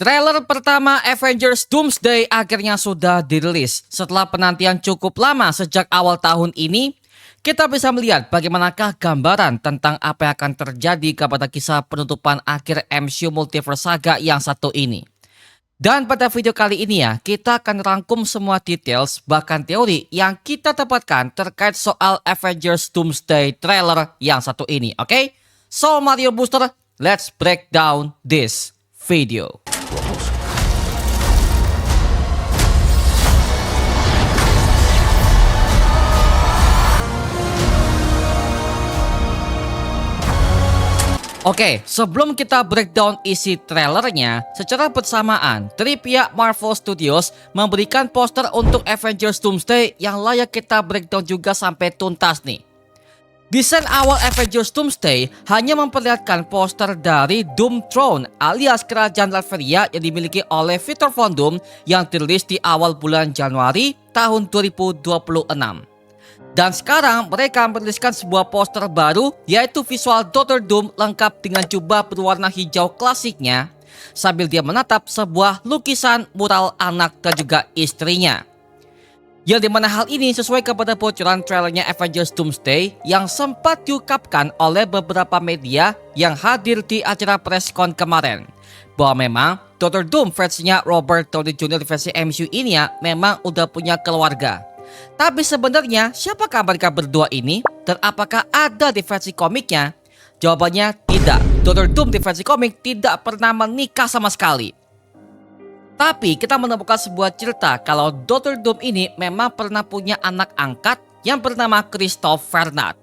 Trailer pertama Avengers Doomsday akhirnya sudah dirilis. Setelah penantian cukup lama sejak awal tahun ini, kita bisa melihat bagaimanakah gambaran tentang apa yang akan terjadi kepada kisah penutupan akhir MCU Multiverse Saga yang satu ini. Dan pada video kali ini ya, kita akan rangkum semua details bahkan teori yang kita dapatkan terkait soal Avengers Doomsday trailer yang satu ini, oke? So Mario Booster, let's break down this video. Oke, sebelum kita breakdown isi trailernya, secara bersamaan, dari pihak Marvel Studios memberikan poster untuk Avengers Doomsday yang layak kita breakdown juga sampai tuntas nih. Desain awal Avengers Doomsday hanya memperlihatkan poster dari Doom Throne alias kerajaan Latveria yang dimiliki oleh Victor Von Doom yang dirilis di awal bulan Januari tahun 2026. Dan sekarang mereka meriliskan sebuah poster baru yaitu visual Dr. Doom lengkap dengan jubah berwarna hijau klasiknya sambil dia menatap sebuah lukisan mural anak dan juga istrinya. Yang dimana hal ini sesuai kepada bocoran trailernya Avengers Doomsday yang sempat diungkapkan oleh beberapa media yang hadir di acara presscon kemarin. Bahwa memang Dr. Doom versinya Robert Downey Jr. versi MCU ini ya memang udah punya keluarga. Tapi sebenarnya siapakah mereka berdua ini dan apakah ada di versi komiknya? Jawabannya tidak. Dr. Doom di versi komik tidak pernah menikah sama sekali. Tapi kita menemukan sebuah cerita kalau Dr. Doom ini memang pernah punya anak angkat yang bernama Christoph Vernat.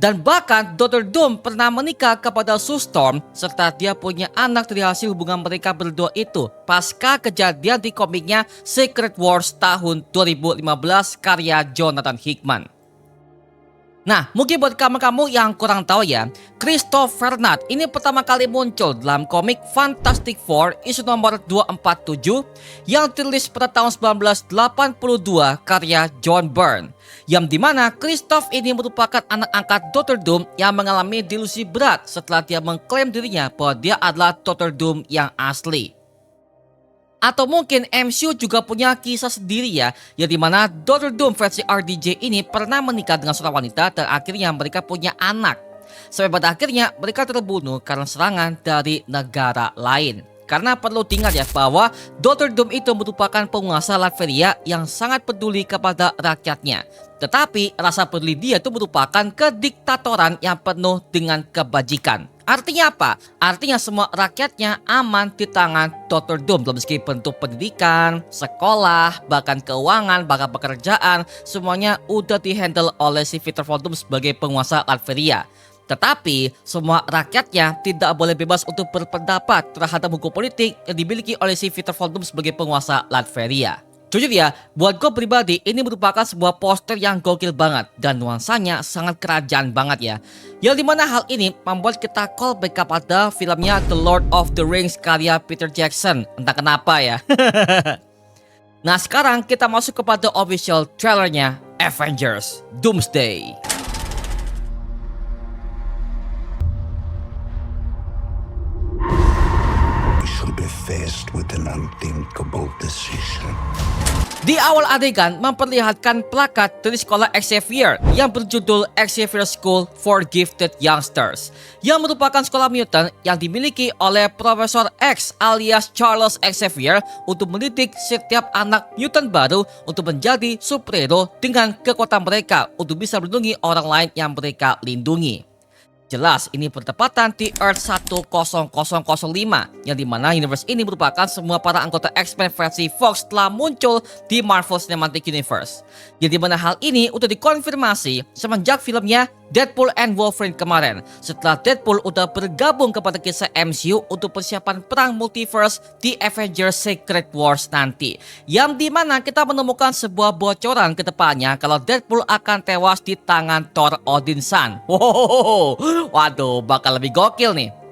Dan bahkan Dr. Doom pernah menikah kepada Sue Storm serta dia punya anak dari hasil hubungan mereka berdua itu pasca kejadian di komiknya Secret Wars tahun 2015 karya Jonathan Hickman. Nah, mungkin buat kamu-kamu yang kurang tahu ya, Christoph Vernat ini pertama kali muncul dalam komik Fantastic Four isu nomor 247 yang dirilis pada tahun 1982 karya John Byrne. Yang dimana Christoph ini merupakan anak angkat Dr. Doom yang mengalami delusi berat setelah dia mengklaim dirinya bahwa dia adalah Dr. Doom yang asli. Atau mungkin MCU juga punya kisah sendiri ya, yang dimana Dr. Doom versi RDJ ini pernah menikah dengan seorang wanita dan akhirnya mereka punya anak. Sampai pada akhirnya mereka terbunuh karena serangan dari negara lain. Karena perlu diingat ya bahwa Dr. Doom itu merupakan penguasa Latveria yang sangat peduli kepada rakyatnya. Tetapi rasa peduli dia itu merupakan kediktatoran yang penuh dengan kebajikan. Artinya apa? Artinya semua rakyatnya aman di tangan Dr. Doom dalam segi bentuk pendidikan, sekolah, bahkan keuangan, bahkan pekerjaan, semuanya udah dihandle oleh si Victor Von Doom sebagai penguasa Latveria. Tetapi semua rakyatnya tidak boleh bebas untuk berpendapat terhadap hukum politik yang dimiliki oleh si Victor Von Doom sebagai penguasa Latveria. Jujur ya, buat gue pribadi ini merupakan sebuah poster yang gokil banget dan nuansanya sangat kerajaan banget ya. Yang dimana hal ini membuat kita callback kepada filmnya The Lord of the Rings karya Peter Jackson. Entah kenapa ya. Nah sekarang kita masuk kepada official trailernya Avengers Doomsday. Faced with an unthinkable decision. Di awal adegan memperlihatkan plakat dari sekolah Xavier yang berjudul Xavier School for Gifted Youngsters yang merupakan sekolah mutant yang dimiliki oleh Profesor X alias Charles Xavier untuk mendidik setiap anak mutant baru untuk menjadi superhero dengan kekuatan mereka untuk bisa melindungi orang lain yang mereka lindungi. Jelas ini bertepatan di Earth 10005 yang dimana universe ini merupakan semua para anggota X-Men versi Fox telah muncul di Marvel Cinematic Universe. Yang dimana hal ini udah dikonfirmasi semenjak filmnya Deadpool and Wolverine kemarin setelah Deadpool udah bergabung kepada kisah MCU untuk persiapan perang multiverse di Avengers Secret Wars nanti. Yang dimana kita menemukan sebuah bocoran ke depannya kalau Deadpool akan tewas di tangan Thor Odinson. Wow, waduh bakal lebih gokil nih.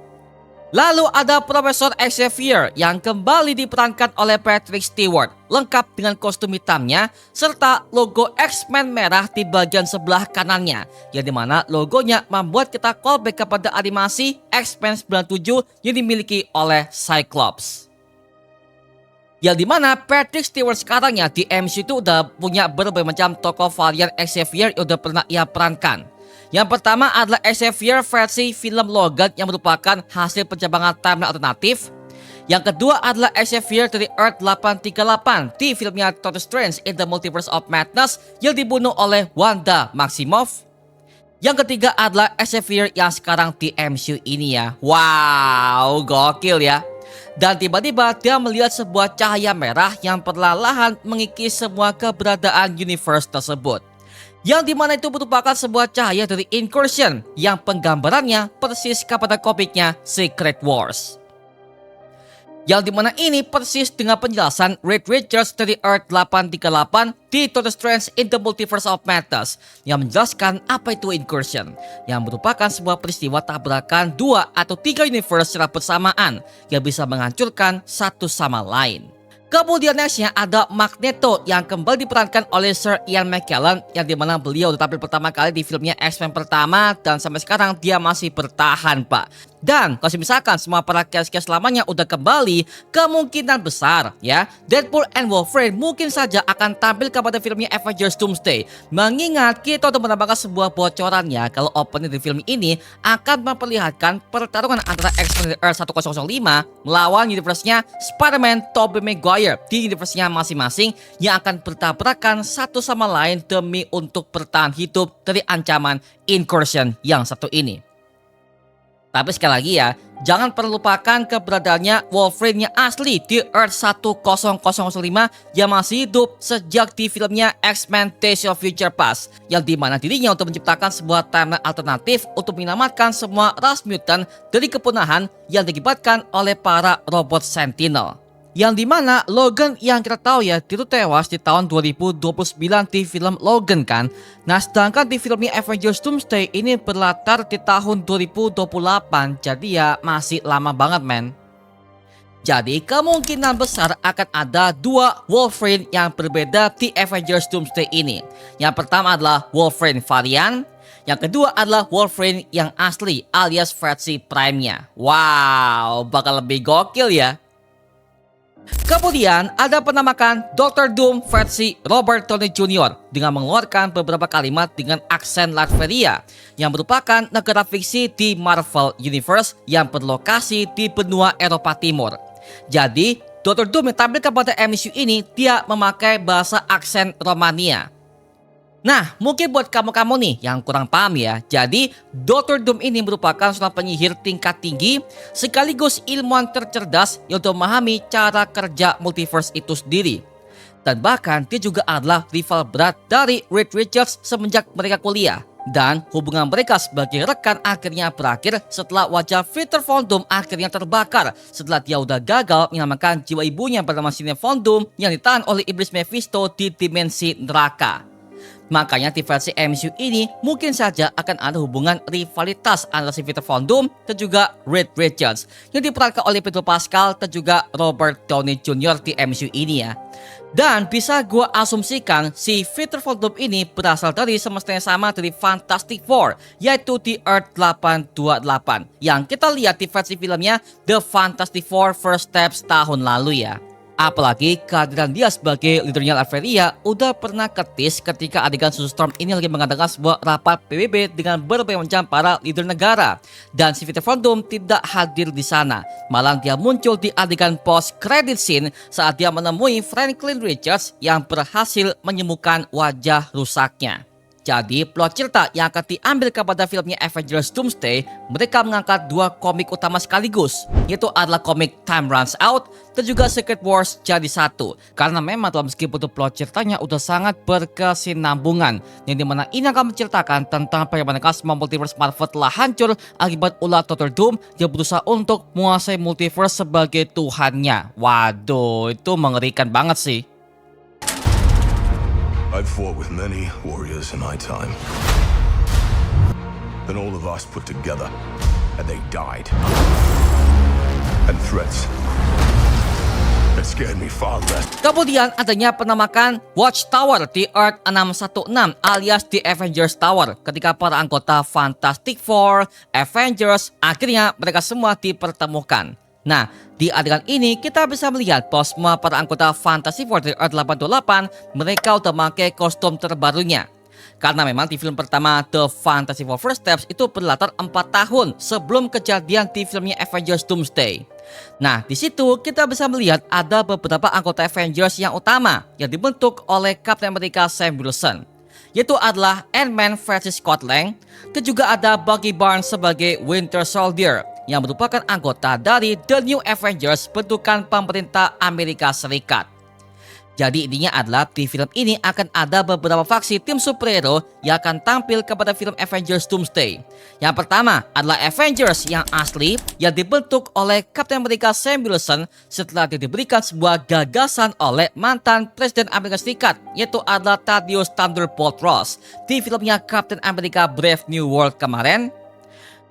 Lalu ada Profesor Xavier yang kembali diperankan oleh Patrick Stewart, lengkap dengan kostum hitamnya serta logo X-Men merah di bagian sebelah kanannya, yang dimana logonya membuat kita callback kepada animasi X-Men 97 yang dimiliki oleh Cyclops. Yang dimana Patrick Stewart sekarang ya di MCU itu udah punya berbagai macam tokoh varian Xavier yang udah pernah ia perankan. Yang pertama adalah Xavier versi film Logan yang merupakan hasil pencabangan timeline alternatif. Yang kedua adalah Xavier dari Earth 838 di filmnya Doctor Strange in the Multiverse of Madness yang dibunuh oleh Wanda Maximoff. Yang ketiga adalah Xavier yang sekarang di MCU ini ya. Wow, gokil ya. Dan tiba-tiba dia melihat sebuah cahaya merah yang perlahan mengikis semua keberadaan universe tersebut. Yang dimana itu merupakan sebuah cahaya dari Incursion yang penggambarannya persis kepada komiknya Secret Wars. Yang dimana ini persis dengan penjelasan Reed Richards dari Earth 838 di Doctor Strange in the Multiverse of Madness yang menjelaskan apa itu Incursion, yang merupakan sebuah peristiwa tabrakan 2 atau 3 universe secara bersamaan yang bisa menghancurkan satu sama lain. Kemudian nextnya ada Magneto yang kembali diperankan oleh Sir Ian McKellen yang dimana beliau tampil pertama kali di filmnya X-Men pertama dan sampai sekarang dia masih bertahan pak. Dan kalau misalkan semua para cast-cast lamanya udah kembali, kemungkinan besar ya Deadpool and Wolverine mungkin saja akan tampil kepada filmnya Avengers Doomsday. Mengingat kita udah mendapatkan sebuah bocoran ya kalau opening di film ini akan memperlihatkan pertarungan antara X-Men Earth 1005 melawan universe-nya Spider-Man Tobey Maguire di universe-nya masing-masing yang akan bertabrakan satu sama lain demi untuk bertahan hidup dari ancaman Incursion yang satu ini. Tapi sekali lagi ya, jangan pernah lupakan keberadaannya Wolverine yang asli di Earth 10005 yang masih hidup sejak di filmnya X-Men Days of Future Past, yang dimana dirinya untuk menciptakan sebuah timeline alternatif untuk menyelamatkan semua ras mutant dari kepunahan yang diakibatkan oleh para robot Sentinel. Yang dimana Logan yang kita tahu ya itu tewas di tahun 2029 di film Logan kan. Nah sedangkan di filmnya Avengers Doomsday ini berlatar di tahun 2028. Jadi ya masih lama banget men. Jadi kemungkinan besar akan ada dua Wolverine yang berbeda di Avengers Doomsday ini. Yang pertama adalah Wolverine varian. Yang kedua adalah Wolverine yang asli alias versi Prime-nya. Wow, bakal lebih gokil ya. Kemudian ada penamakan Dr. Doom versi Robert Downey Jr. dengan mengeluarkan beberapa kalimat dengan aksen Latveria yang merupakan negara fiksi di Marvel Universe yang berlokasi di benua Eropa Timur. Jadi Dr. Doom yang tampil kepada MCU ini dia memakai bahasa aksen Romania. Nah, mungkin buat kamu-kamu nih yang kurang paham ya. Jadi, Dr. Doom ini merupakan seorang penyihir tingkat tinggi sekaligus ilmuwan tercerdas yang untuk memahami cara kerja multiverse itu sendiri. Dan bahkan dia juga adalah rival berat dari Reed Richards semenjak mereka kuliah. Dan hubungan mereka sebagai rekan akhirnya berakhir setelah wajah Victor Von Doom akhirnya terbakar setelah dia udah gagal menyelamatkan jiwa ibunya bernama Sine Von Doom yang ditahan oleh iblis Mephisto di dimensi neraka. Makanya di versi MCU ini mungkin saja akan ada hubungan rivalitas antara si Victor Von Doom dan juga Reed Richards yang diperankan oleh Pedro Pascal dan juga Robert Downey Jr. di MCU ini ya. Dan bisa gua asumsikan si Victor Von Doom ini berasal dari semesta yang sama dari Fantastic Four, yaitu di Earth 828 yang kita lihat di versi filmnya The Fantastic Four First Steps tahun lalu ya. Apalagi kehadiran dia sebagai leadernya Latveria udah pernah ketis ketika adegan Sue Storm ini lagi mengadakan sebuah rapat PBB dengan berbagai macam para leader negara. Dan si Victor Von Doom tidak hadir di sana. Malah dia muncul di adegan post credit scene saat dia menemui Franklin Richards yang berhasil menyembuhkan wajah rusaknya. Jadi plot cerita yang akan diambil kepada filmnya Avengers Doomsday, mereka mengangkat dua komik utama sekaligus, yaitu adalah komik Time Runs Out dan juga Secret Wars jadi satu. Karena memang dalam meskipun plot ceritanya udah sangat berkesinambungan, yang dimana ini akan menceritakan tentang bagaimana semua multiverse Marvel telah hancur akibat ulah Dr. Doom yang berusaha untuk menguasai multiverse sebagai Tuhannya. Waduh, itu mengerikan banget sih. I've fought with many warriors in my time. And all of us put together, and they died. And threats that scared me far less. Kemudian adanya penamakan Watchtower di Earth 616 alias di Avengers Tower ketika para anggota Fantastic Four, Avengers, akhirnya mereka semua dipertemukan. Nah, di adegan ini kita bisa melihat bahwa semua para anggota Fantastic Four dari Earth 828 mereka udah memakai kostum terbarunya. Karena memang di film pertama The Fantastic Four First Steps itu berlatar 4 tahun sebelum kejadian di filmnya Avengers Doomsday. Nah, di situ kita bisa melihat ada beberapa anggota Avengers yang utama yang dibentuk oleh Captain America Sam Wilson, yaitu adalah Ant-Man versus Scott Lang, dan juga ada Bucky Barnes sebagai Winter Soldier yang merupakan anggota dari The New Avengers bentukan pemerintah Amerika Serikat. Jadi intinya adalah di film ini akan ada beberapa faksi tim superhero yang akan tampil kepada film Avengers Doomsday. Yang pertama adalah Avengers yang asli yang dibentuk oleh Captain America Sam Wilson setelah dia diberikan sebuah gagasan oleh mantan Presiden Amerika Serikat, yaitu adalah Thaddeus Thunderbolt Ross di filmnya Captain America Brave New World kemarin.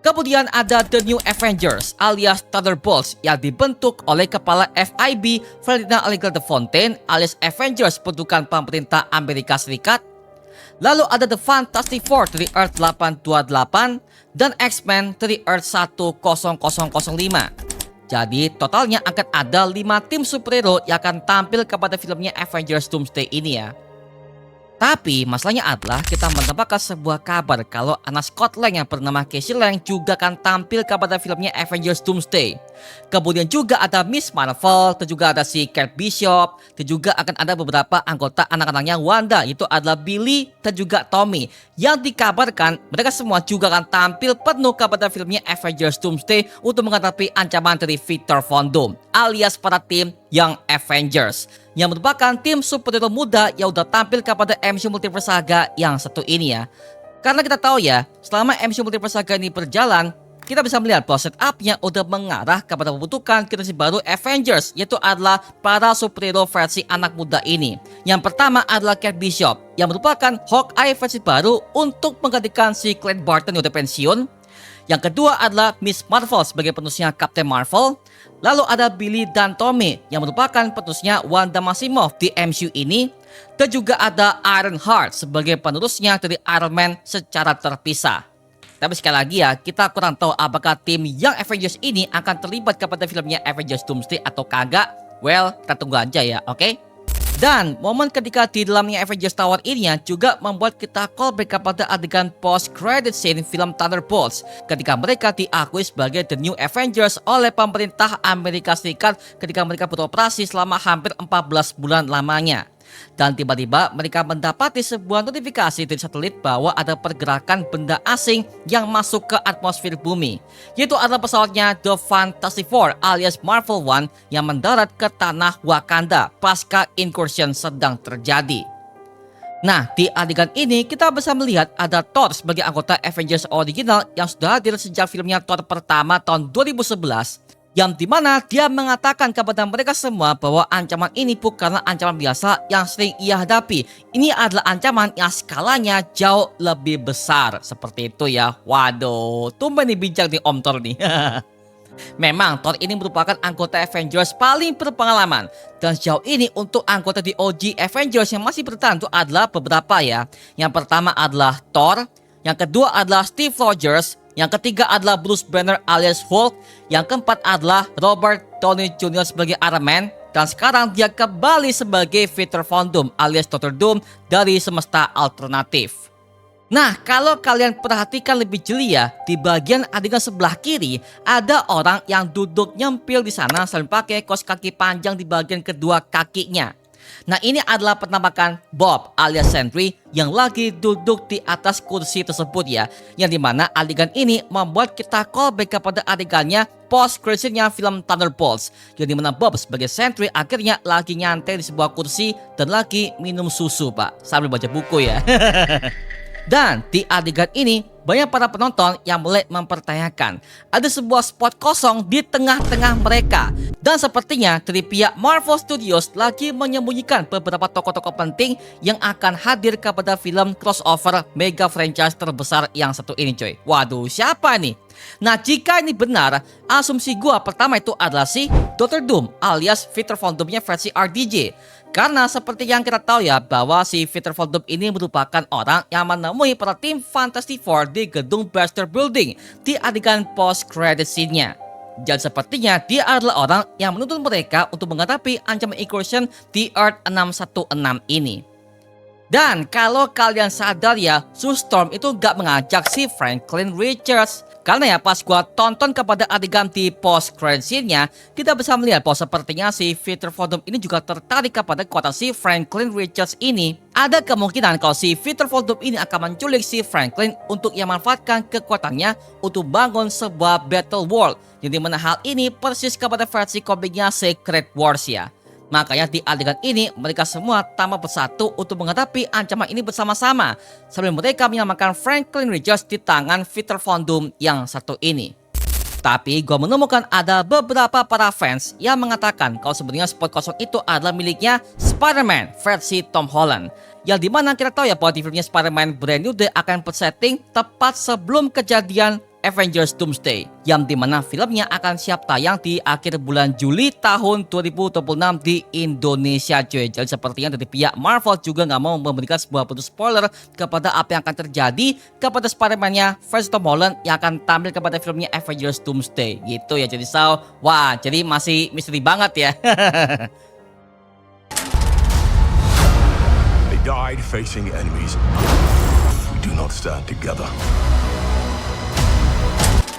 Kemudian ada The New Avengers alias Thunderbolts yang dibentuk oleh kepala FIB Ferdinand Alexander de Fontaine alias Avengers bentukan pemerintah Amerika Serikat. Lalu ada The Fantastic Four dari Earth 828 dan X-Men dari Earth 10005. Jadi totalnya akan ada 5 tim superhero yang akan tampil kepada filmnya Avengers Doomsday ini ya. Tapi masalahnya adalah kita mendapatkan sebuah kabar kalau anak Scott Lang yang bernama Casey Lang juga akan tampil kepada filmnya Avengers Doomsday. Kemudian juga ada Miss Marvel, dan juga ada si Kate Bishop, dan juga akan ada beberapa anggota anak-anaknya Wanda, yaitu adalah Billy dan juga Tommy, yang dikabarkan mereka semua juga akan tampil penuh kepada filmnya Avengers Doomsday untuk menghadapi ancaman dari Victor Von Doom alias para tim Young Avengers, yang merupakan tim superhero muda yang udah tampil kepada MCU Multiverse Saga yang satu ini ya. Karena kita tahu ya, selama MCU Multiverse Saga ini berjalan, kita bisa melihat bahwa setupnya udah mengarah kepada pembentukan generasi baru Avengers, yaitu adalah para superhero versi anak muda ini. Yang pertama adalah Kate Bishop, yang merupakan Hawkeye versi baru untuk menggantikan si Clint Barton yang udah pensiun. Yang kedua adalah Miss Marvel sebagai penerusnya Captain Marvel. Lalu ada Billy dan Tommy yang merupakan penerusnya Wanda Maximoff di MCU ini. Dan juga ada Ironheart sebagai penerusnya dari Iron Man secara terpisah. Tapi sekali lagi ya, kita kurang tahu apakah tim Young Avengers ini akan terlibat kepada filmnya Avengers Doomsday atau kagak. Well, kita tunggu aja ya, oke? Dan momen ketika di dalamnya Avengers Tower ini juga membuat kita callback kepada adegan post-credit scene film Thunderbolts ketika mereka diakui sebagai The New Avengers oleh pemerintah Amerika Serikat ketika mereka beroperasi selama hampir 14 bulan lamanya. Dan tiba-tiba mereka mendapati sebuah notifikasi dari satelit bahwa ada pergerakan benda asing yang masuk ke atmosfer bumi, yaitu adalah pesawatnya The Fantastic Four alias Marvel One yang mendarat ke tanah Wakanda pasca incursion sedang terjadi. Nah, di adegan ini kita bisa melihat ada Thor sebagai anggota Avengers original yang sudah hadir sejak filmnya Thor pertama tahun 2011, yang dimana dia mengatakan kepada mereka semua bahwa ancaman ini bukanlah ancaman biasa yang sering ia hadapi. Ini adalah ancaman yang skalanya jauh lebih besar. Seperti itu ya. Waduh, tumben nih bincang nih Om Thor nih. Memang Thor ini merupakan anggota Avengers paling berpengalaman. Dan sejauh ini untuk anggota di OG Avengers yang masih bertahan itu adalah beberapa ya. Yang pertama adalah Thor, yang kedua adalah Steve Rogers, yang ketiga adalah Bruce Banner alias Hulk, yang keempat adalah Robert Downey Jr. sebagai Iron Man, dan sekarang dia kembali sebagai Victor Von Doom alias Dr. Doom dari semesta alternatif. Nah, kalau kalian perhatikan lebih jeli ya, di bagian adegan sebelah kiri ada orang yang duduk nyempil di sana sambil pakai kaos kaki panjang di bagian kedua kakinya. Nah, ini adalah penampakan Bob alias Sentry yang lagi duduk di atas kursi tersebut ya. Yang dimana adegan ini membuat kita callback kepada adegannya post-creditnya film Thunderbolts, yang dimana Bob sebagai Sentry akhirnya lagi nyantai di sebuah kursi dan lagi minum susu pak, sambil baca buku ya. Dan di adegan ini banyak para penonton yang mulai mempertanyakan ada sebuah spot kosong di tengah-tengah mereka. Dan sepertinya dari pihak Marvel Studios lagi menyembunyikan beberapa tokoh-tokoh penting yang akan hadir kepada film crossover mega franchise terbesar yang satu ini coy. Waduh, siapa nih? Nah, jika ini benar, asumsi gua pertama itu adalah si Dr. Doom alias Victor Von Doom-nya versi RDJ. Karena seperti yang kita tahu ya, bahwa si Victor Von Doom ini merupakan orang yang menemui para tim Fantastic Four di gedung Baxter Building di adegan post credit scene-nya. Dan sepertinya dia adalah orang yang menuntun mereka untuk menghadapi ancaman incursion di Earth 616 ini. Dan kalau kalian sadar ya, Sue Storm itu gak mengajak si Franklin Richards. Karena ya pas gua tonton kepada adegan di post credit scene-nya, kita bisa melihat bahwa sepertinya si Victor Von Doom ini juga tertarik kepada kekuatan si Franklin Richards ini. Ada kemungkinan kalau si Victor Von Doom ini akan menculik si Franklin untuk ia manfaatkan kekuatannya untuk bangun sebuah battle world. Yang dimana hal ini persis kepada versi komiknya Secret Wars ya. Makanya di adegan ini mereka semua tambah bersatu untuk menghadapi ancaman ini bersama-sama sambil mereka menyelamatkan Franklin Richards di tangan Victor Von Doom yang satu ini. Tapi gue menemukan ada beberapa para fans yang mengatakan kalau sebenarnya spot kosong itu adalah miliknya Spider-Man versi Tom Holland. Yang dimana kita tahu ya bahwa di filmnya Spider-Man Brand New Day akan bersetting tepat sebelum kejadian Avengers Doomsday, yang dimana filmnya akan siap tayang di akhir bulan Juli tahun 2026 di Indonesia cuy. Jadi sepertinya dari pihak Marvel juga nggak mau memberikan sebuah bentuk spoiler kepada apa yang akan terjadi kepada Spider-Man-nya versi Tom Holland yang akan tampil kepada filmnya Avengers Doomsday gitu ya. Jadi wah jadi masih misteri banget ya. They died facing enemies. We do not stand together.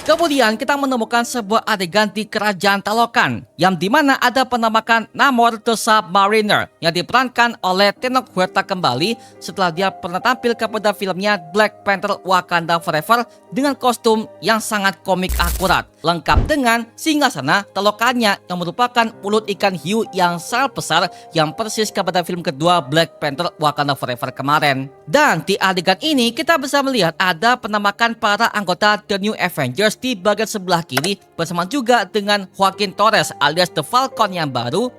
Kemudian kita menemukan sebuah adegan di kerajaan Talokan yang dimana ada penampakan Namor the Submariner yang diperankan oleh Tenoch Huerta kembali setelah dia pernah tampil kepada filmnya Black Panther Wakanda Forever dengan kostum yang sangat komik akurat, lengkap dengan singgasana Talokannya yang merupakan mulut ikan hiu yang sangat besar yang persis kepada film kedua Black Panther Wakanda Forever kemarin. Dan di adegan ini kita bisa melihat ada penampakan para anggota The New Avengers di bagian sebelah kiri bersama juga dengan Joaquin Torres alias The Falcon yang baru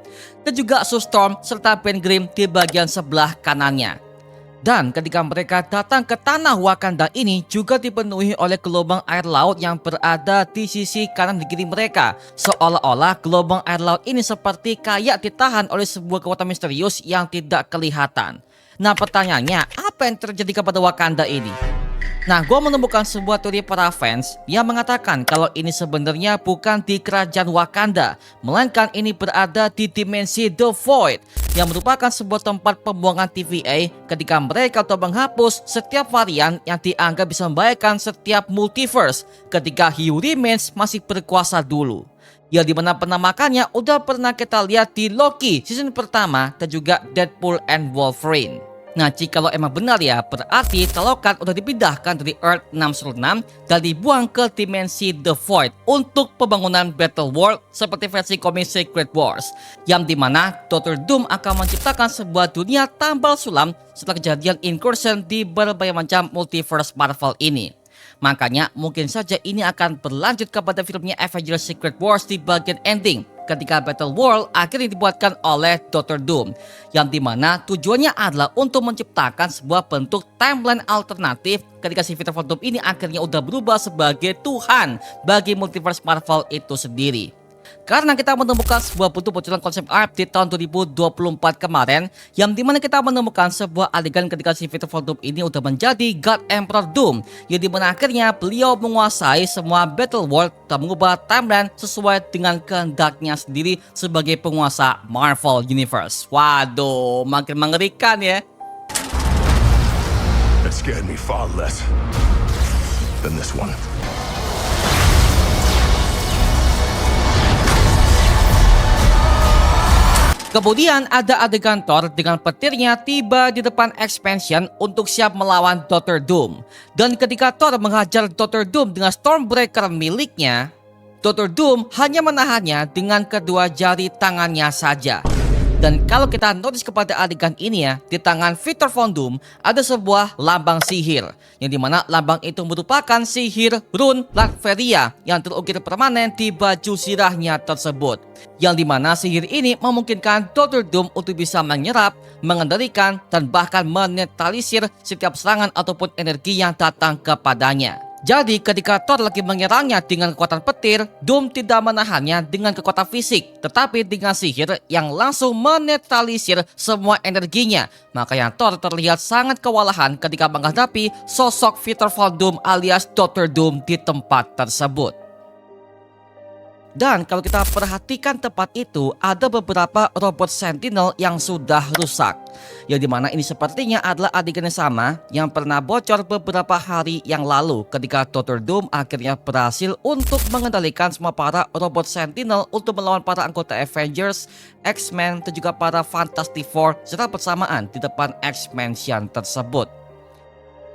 dan juga Sue Storm serta Ben Grimm di bagian sebelah kanannya. Dan ketika mereka datang ke tanah Wakanda ini juga dipenuhi oleh gelombang air laut yang berada di sisi kanan dan kiri mereka. Seolah-olah gelombang air laut ini seperti kayak ditahan oleh sebuah kekuatan misterius yang tidak kelihatan. Nah pertanyaannya, apa yang terjadi kepada Wakanda ini? Nah, gue menemukan sebuah teori para fans yang mengatakan kalau ini sebenarnya bukan di kerajaan Wakanda, melainkan ini berada di dimensi The Void, yang merupakan sebuah tempat pembuangan TVA ketika mereka telah menghapus setiap varian yang dianggap bisa membahayakan setiap multiverse ketika He Who Remains masih berkuasa dulu. Yang dimana penamakannya udah pernah kita lihat di Loki season pertama dan juga Deadpool and Wolverine. Nah, jikalau emang benar ya, berarti Talokan udah dipindahkan dari Earth 616 dan dibuang ke dimensi The Void untuk pembangunan Battle World seperti versi komik Secret Wars, yang dimana Dr. Doom akan menciptakan sebuah dunia tambal sulam setelah kejadian incursion di berbagai macam multiverse Marvel ini. Makanya mungkin saja ini akan berlanjut kepada filmnya Avengers Secret Wars di bagian ending ketika Battle World akhirnya dibuatkan oleh Dr. Doom, yang dimana tujuannya adalah untuk menciptakan sebuah bentuk timeline alternatif ketika si Victor Von Doom ini akhirnya udah berubah sebagai Tuhan bagi multiverse Marvel itu sendiri. Karena kita menemukan sebuah bentuk bocoran konsep art di tahun 2024 kemarin, yang dimana kita menemukan sebuah adegan ketika si Victor Von Doom ini udah menjadi God Emperor Doom, yang dimana akhirnya beliau menguasai semua battle world dan mengubah timeline sesuai dengan kehendaknya sendiri sebagai penguasa Marvel Universe. Waduh, makin mengerikan ya. It scared me far less than this one. Kemudian ada adegan Thor dengan petirnya tiba di depan expansion untuk siap melawan Dr. Doom. Dan ketika Thor menghajar Dr. Doom dengan Stormbreaker miliknya, Dr. Doom hanya menahannya dengan kedua jari tangannya saja. Dan kalau kita notice kepada adegan ini ya, di tangan Victor Von Doom ada sebuah lambang sihir, yang dimana lambang itu merupakan sihir rune Latveria yang terukir permanen di baju sirahnya tersebut. Yang dimana sihir ini memungkinkan Dr. Doom untuk bisa menyerap, mengendalikan, dan bahkan menetralisir setiap serangan ataupun energi yang datang kepadanya. Jadi ketika Thor lagi menyerangnya dengan kekuatan petir, Doom tidak menahannya dengan kekuatan fisik, tetapi dengan sihir yang langsung menetralisir semua energinya. Makanya Thor terlihat sangat kewalahan ketika menghadapi sosok Victor Von Doom alias Dr. Doom di tempat tersebut. Dan kalau kita perhatikan tepat itu, ada beberapa robot Sentinel yang sudah rusak. Yang dimana ini sepertinya adalah adegan yang sama yang pernah bocor beberapa hari yang lalu ketika Dr. Doom akhirnya berhasil untuk mengendalikan semua para robot Sentinel untuk melawan para anggota Avengers, X-Men, dan juga para Fantastic Four secara bersamaan di depan X-Mansion tersebut.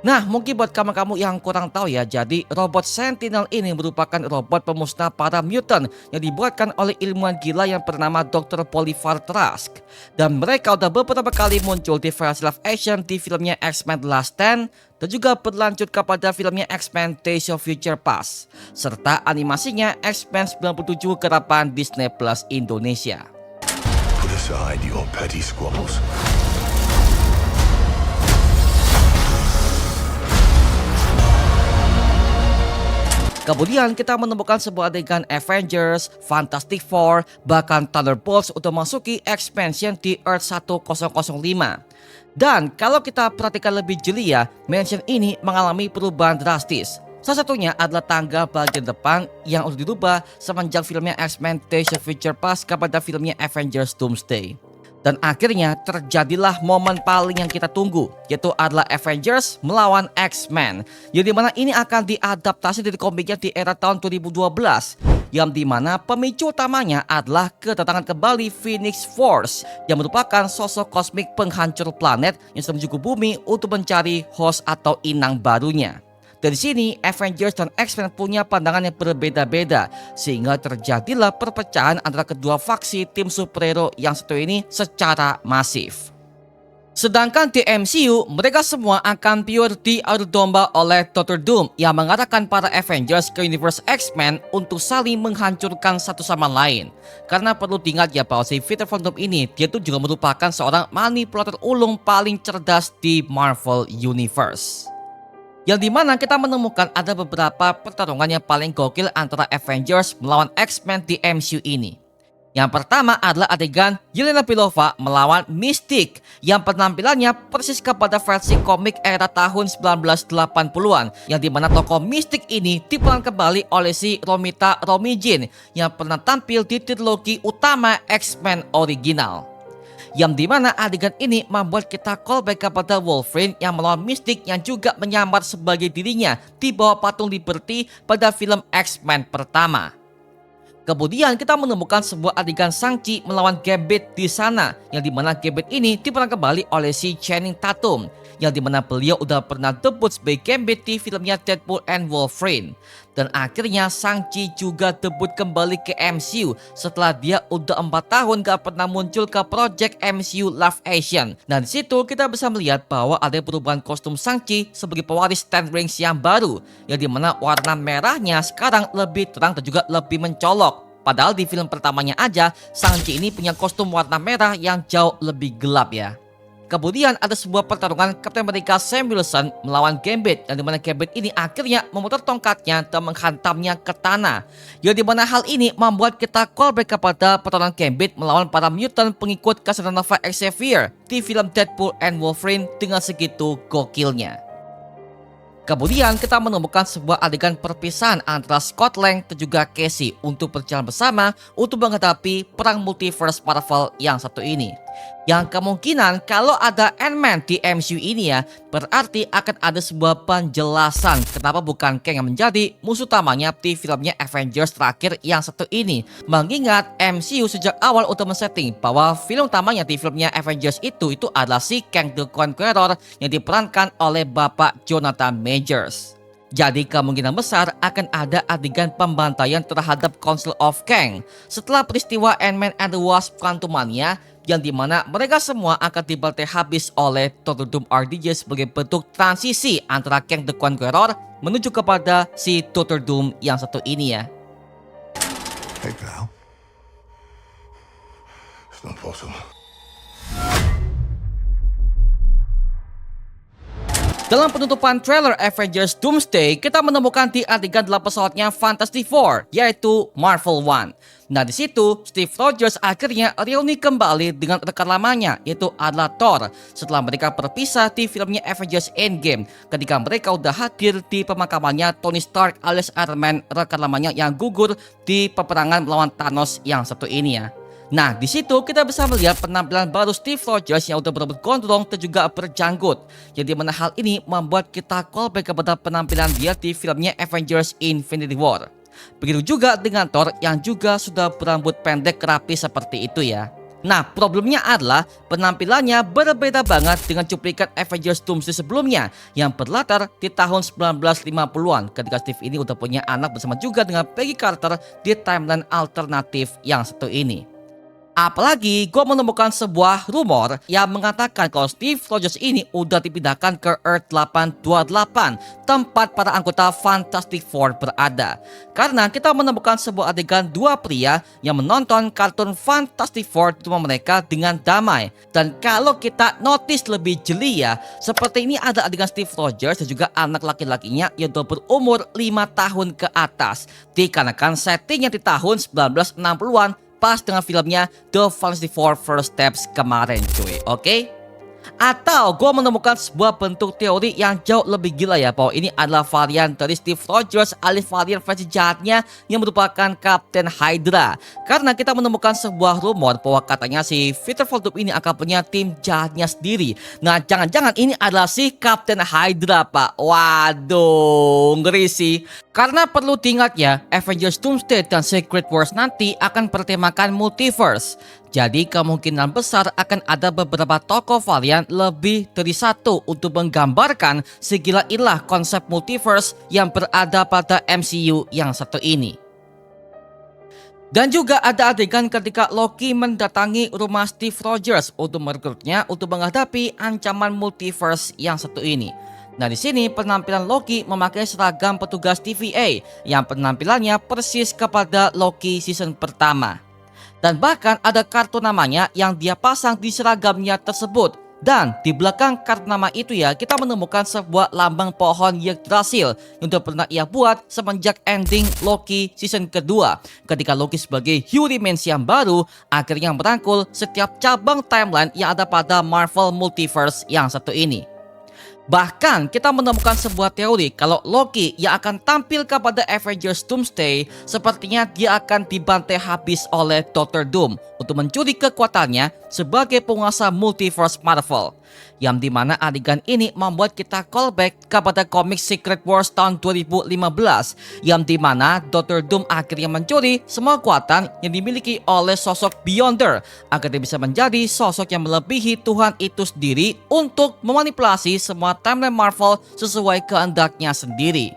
Nah, mungkin buat kamu-kamu yang kurang tahu ya, jadi robot Sentinel ini merupakan robot pemusnah para mutant yang dibuatkan oleh ilmuwan gila yang bernama Dr. Polyphar Trask. Dan mereka udah beberapa kali muncul di versi live action di filmnya X-Men The Last Stand, dan juga berlanjut kepada filmnya X-Men Days of Future Past, serta animasinya X-Men 97 garapan Disney Plus Indonesia. Put aside your petty squabbles. Kemudian kita menemukan sebuah adegan Avengers, Fantastic Four, bahkan Thunderbolts untuk memasuki X-Mansion di Earth 1005. Dan kalau kita perhatikan lebih jeli ya, mansion ini mengalami perubahan drastis. Salah satunya adalah tangga bagian depan yang udah dirubah semenjak filmnya X-Men Days of Future Past kepada filmnya Avengers Doomsday. Dan akhirnya terjadilah momen paling yang kita tunggu, yaitu adalah Avengers melawan X-Men, yang dimana ini akan diadaptasi dari komiknya di era tahun 2012, yang dimana pemicu utamanya adalah kedatangan kembali Phoenix Force, yang merupakan sosok kosmik penghancur planet yang sedang menuju ke bumi untuk mencari host atau inang barunya. Dari sini, Avengers dan X-Men punya pandangan yang berbeda-beda, sehingga terjadilah perpecahan antara kedua faksi tim superhero yang satu ini secara masif. Sedangkan di MCU, mereka semua akan pure diadu domba oleh Dr. Doom yang mengarahkan para Avengers ke universe X-Men untuk saling menghancurkan satu sama lain. Karena perlu diingat ya bahwa si Peter Von Doom ini, dia tuh juga merupakan seorang manipulator ulung paling cerdas di Marvel Universe. Yang dimana kita menemukan ada beberapa pertarungan yang paling gokil antara Avengers melawan X-Men di MCU ini. Yang pertama adalah adegan Yelena Belova melawan Mystique yang penampilannya persis kepada versi komik era tahun 1980-an, yang dimana tokoh Mystique ini diperan kembali oleh si Romita Romijin yang pernah tampil di trilogi utama X-Men original. Yang dimana adegan ini membuat kita callback kepada Wolverine yang melawan Mystique yang juga menyamar sebagai dirinya di bawah patung Liberty pada film X-Men pertama. Kemudian kita menemukan sebuah adegan Shang-Chi melawan Gambit di sana, yang dimana Gambit ini diperan kembali oleh si Channing Tatum, yang dimana beliau udah pernah debut sebagai Gambit di filmnya Deadpool and Wolverine. Dan akhirnya Shang-Chi juga debut kembali ke MCU setelah dia udah 4 tahun gak pernah muncul ke project MCU live action. Dan disitu kita bisa melihat bahwa ada perubahan kostum Shang-Chi sebagai pewaris Ten Rings yang baru, yang dimana warna merahnya sekarang lebih terang dan juga lebih mencolok. Padahal di film pertamanya aja Shang-Chi ini punya kostum warna merah yang jauh lebih gelap ya. Kemudian ada sebuah pertarungan Captain America Sam Wilson melawan Gambit, yang dimana Gambit ini akhirnya memutar tongkatnya dan menghantamnya ke tanah. Yang dimana hal ini membuat kita callback kepada pertarungan Gambit melawan para mutant pengikut Casanova Xavier di film Deadpool and Wolverine dengan segitu gokilnya. Kemudian kita menemukan sebuah adegan perpisahan antara Scott Lang dan juga Casey untuk berjalan bersama untuk menghadapi perang multiverse Marvel yang satu ini. Yang kemungkinan kalau ada Ant-Man di MCU ini ya, berarti akan ada sebuah penjelasan kenapa bukan Kang yang menjadi musuh utamanya di filmnya Avengers terakhir yang satu ini. Mengingat MCU sejak awal untuk men-setting bahwa film utamanya di filmnya Avengers itu adalah si Kang the Conqueror yang diperankan oleh Bapak Jonathan Majors. Jadi kemungkinan besar akan ada adegan pembantaian terhadap Council of Kang setelah peristiwa Ant-Man and the Wasp Quantumania, yang dimana mereka semua akan dibantai habis oleh Dr. Doom RDJ sebagai bentuk transisi antara Kang the Conqueror menuju kepada si Dr. Doom yang satu ini ya. Hey, pal. It's not possible. Dalam penutupan trailer Avengers Doomsday, kita menemukan di adegan dalam pesawatnya Fantastic Four, yaitu Marvel One. Nah, di situ Steve Rogers akhirnya reuni kembali dengan rekan lamanya, yaitu adalah Thor, setelah mereka berpisah di filmnya Avengers Endgame, ketika mereka udah hadir di pemakamannya Tony Stark alias Iron Man, rekan lamanya yang gugur di peperangan melawan Thanos yang satu ini ya. Nah, di situ kita bisa melihat penampilan baru Steve Rogers yang udah berambut gondrong dan juga berjanggut. Jadi mana hal ini membuat kita callback kepada penampilan dia di filmnya Avengers Infinity War. Begitu juga dengan Thor yang juga sudah berambut pendek rapi seperti itu ya. Nah, problemnya adalah penampilannya berbeda banget dengan cuplikan Avengers Doomsday sebelumnya yang berlatar di tahun 1950-an ketika Steve ini udah punya anak bersama juga dengan Peggy Carter di timeline alternatif yang satu ini. Apalagi gue menemukan sebuah rumor yang mengatakan kalau Steve Rogers ini udah dipindahkan ke Earth 828, tempat para anggota Fantastic Four berada. Karena kita menemukan sebuah adegan dua pria yang menonton kartun Fantastic Four di rumah mereka dengan damai. Dan kalau kita notice lebih jeli ya, seperti ini ada adegan Steve Rogers dan juga anak laki-lakinya yang udah berumur 5 tahun ke atas. Dikarenakan settingnya di tahun 1960-an, pas dengan filmnya The Fantastic Four First Steps kemarin cuy, oke? Atau gue menemukan sebuah bentuk teori yang jauh lebih gila ya, bahwa ini adalah varian dari Steve Rogers alias varian versi jahatnya yang merupakan Captain Hydra. Karena kita menemukan sebuah rumor bahwa katanya si Peter Von Doom ini akan punya tim jahatnya sendiri. Nah, jangan-jangan ini adalah si Captain Hydra pak. Waduh, ngeri sih. Karena perlu diingat ya, Avengers Doomsday dan Secret Wars nanti akan bertemakan multiverse. Jadi kemungkinan besar akan ada beberapa tokoh varian lebih dari satu untuk menggambarkan segila-ilah konsep multiverse yang berada pada MCU yang satu ini. Dan juga ada adegan ketika Loki mendatangi rumah Steve Rogers untuk merekrutnya untuk menghadapi ancaman multiverse yang satu ini. Nah, di sini penampilan Loki memakai seragam petugas TVA yang penampilannya persis kepada Loki season pertama. Dan bahkan ada kartu namanya yang dia pasang di seragamnya tersebut. Dan di belakang kartu nama itu ya, kita menemukan sebuah lambang pohon Yggdrasil yang sudah pernah ia buat semenjak ending Loki season kedua. Ketika Loki sebagai Hugh Remains yang baru akhirnya merangkul setiap cabang timeline yang ada pada Marvel Multiverse yang satu ini. Bahkan kita menemukan sebuah teori kalau Loki yang akan tampil kepada Avengers Doomsday sepertinya dia akan dibantai habis oleh Dr. Doom untuk mencuri kekuatannya sebagai penguasa multiverse Marvel. Yang dimana adegan ini membuat kita callback kepada komik Secret Wars tahun 2015 yang dimana Dr. Doom akhirnya mencuri semua kekuatan yang dimiliki oleh sosok Beyonder agar dia bisa menjadi sosok yang melebihi Tuhan itu sendiri untuk memanipulasi semua timeline Marvel sesuai kehendaknya sendiri.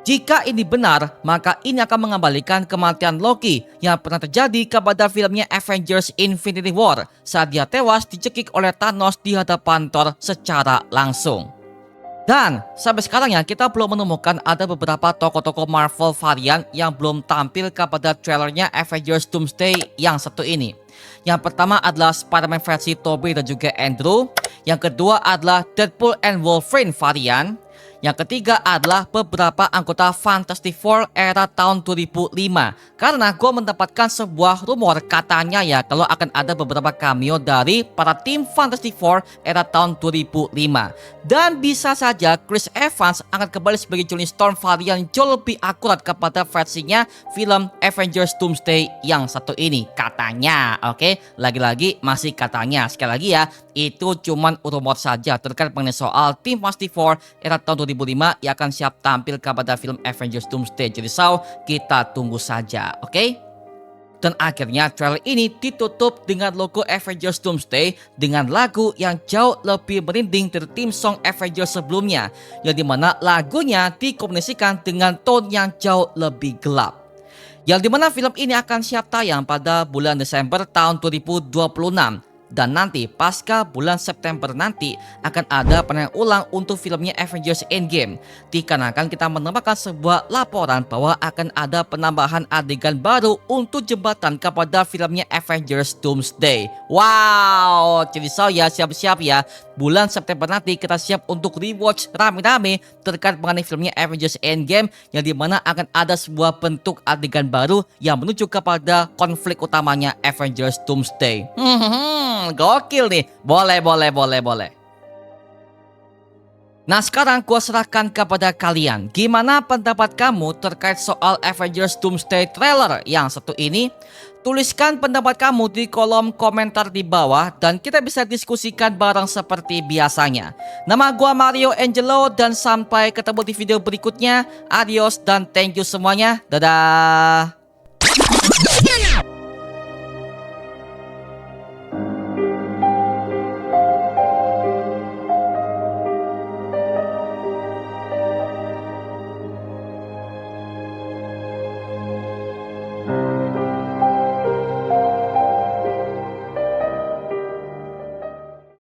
Jika ini benar, maka ini akan mengembalikan kematian Loki yang pernah terjadi kepada filmnya Avengers Infinity War saat dia tewas dicekik oleh Thanos di hadapan Thor secara langsung. Dan sampai sekarang ya, kita belum menemukan ada beberapa tokoh-tokoh Marvel varian yang belum tampil kepada trailernya Avengers Doomsday yang satu ini. Yang pertama adalah Spider-Man versi Tobey dan juga Andrew. Yang kedua adalah Deadpool and Wolverine varian. Yang ketiga adalah beberapa anggota Fantastic Four era tahun 2005. Karena gue mendapatkan sebuah rumor katanya ya kalau akan ada beberapa cameo dari para tim Fantastic Four era tahun 2005. Dan bisa saja Chris Evans akan kembali sebagai Johnny Storm varian jauh lebih akurat kepada versinya film Avengers Doomsday yang satu ini. Katanya, oke? Lagi-lagi masih katanya. Sekali lagi ya, itu cuman rumor saja terkait mengenai soal tim Fantastic Four era tahun 2005 yang akan siap tampil kepada film Avengers Doomsday. Jadi kita tunggu saja, oke? Dan akhirnya trailer ini ditutup dengan logo Avengers Doomsday dengan lagu yang jauh lebih merinding dari theme song Avengers sebelumnya, yang dimana lagunya dikombinasikan dengan tone yang jauh lebih gelap. Yang dimana film ini akan siap tayang pada bulan Desember tahun 2026. Dan nanti pasca bulan September nanti akan ada penayangan ulang untuk filmnya Avengers Endgame. Dikarenakan kita menemukan sebuah laporan bahwa akan ada penambahan adegan baru untuk jembatan kepada filmnya Avengers Doomsday. Wow, jadi ya siap-siap ya. bulan September nanti kita siap untuk rewatch rame-rame terkait mengenai filmnya Avengers Endgame, yang dimana akan ada sebuah bentuk adegan baru yang menuju kepada konflik utamanya Avengers Doomsday. Gokil nih. Boleh. Nah, sekarang gua serahkan kepada kalian. Gimana pendapat kamu terkait soal Avengers Doomsday trailer yang satu ini? Tuliskan pendapat kamu di kolom komentar di bawah dan kita bisa diskusikan bareng seperti biasanya. Nama gua Mario Angelo dan sampai ketemu di video berikutnya. Adios dan thank you semuanya. Dadah.